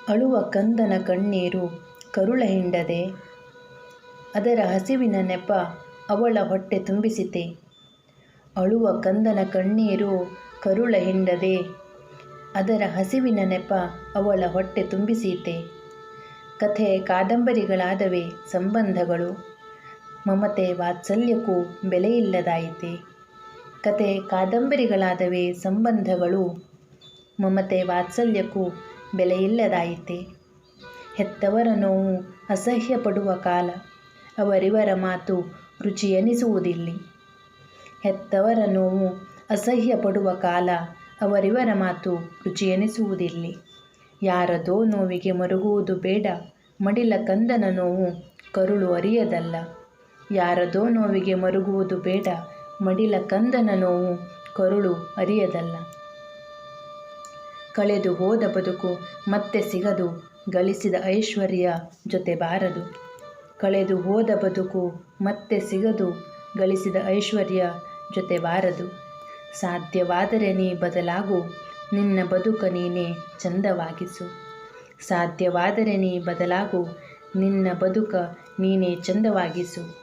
ಅಳುವ ಕಂದನ ಕಣ್ಣೀರು ಕರುಳ ಹಿಂಡದೆ, ಅದರ ಹಸಿವಿನ ನೆಪ ಅವಳ ಹೊಟ್ಟೆ ತುಂಬಿಸಿತೆ. ಅಳುವ ಕಂದನ ಕಣ್ಣೀರು ಕರುಳ ಹಿಂಡದೆ, ಅದರ ಹಸಿವಿನ ನೆಪ ಅವಳ ಹೊಟ್ಟೆ ತುಂಬಿಸೀತೆ. ಕಥೆ ಕಾದಂಬರಿಗಳಾದವೆ ಸಂಬಂಧಗಳು, ಮಮತೆ ವಾತ್ಸಲ್ಯಕ್ಕೂ ಬೆಲೆಯಿಲ್ಲದಾಯಿತೆ. ಕಥೆ ಕಾದಂಬರಿಗಳಾದವೆ ಸಂಬಂಧಗಳು, ಮಮತೆ ವಾತ್ಸಲ್ಯಕ್ಕೂ ಬೆಲೆಯಿಲ್ಲದಾಯಿತೆ. ಹೆತ್ತವರ ನೋವು ಅಸಹ್ಯ ಪಡುವ ಕಾಲ, ಅವರಿವರ ಮಾತು ರುಚಿಯೆನಿಸುವುದಿಲ್ಲಿ. ಹೆತ್ತವರ ನೋವು ಅಸಹ್ಯ ಪಡುವ ಕಾಲ, ಅವರಿವರ ಮಾತು ರುಚಿಯೆನಿಸುವುದಿಲ್ಲಿ. ಯಾರದೋ ನೋವಿಗೆ ಮರುಗುವುದು ಬೇಡ, ಮಡಿಲ ಕಂದನ ನೋವು ಕರುಳು ಅರಿಯದಲ್ಲ. ಯಾರದೋ ನೋವಿಗೆ ಮರುಗುವುದು ಬೇಡ, ಮಡಿಲ ಕಂದನ ನೋವು ಕರುಳು ಅರಿಯದಲ್ಲ. ಕಳೆದು ಹೋದ ಬದುಕು ಮತ್ತೆ ಸಿಗದು, ಗಳಿಸಿದ ಐಶ್ವರ್ಯ ಜೊತೆ ಬಾರದು. ಕಳೆದು ಹೋದ ಬದುಕು ಮತ್ತೆ ಸಿಗದು, ಗಳಿಸಿದ ಐಶ್ವರ್ಯ ಜೊತೆ ಬಾರದು. ಸಾಧ್ಯವಾದರೆ ನೀ ಬದಲಾಗು, ನಿನ್ನ ಬದುಕ ನೀನೇ ಚಂದವಾಗಿಸು. ಸಾಧ್ಯವಾದರೆ ನೀ ಬದಲಾಗು, ನಿನ್ನ ಬದುಕ ನೀನೇ ಚಂದವಾಗಿಸು.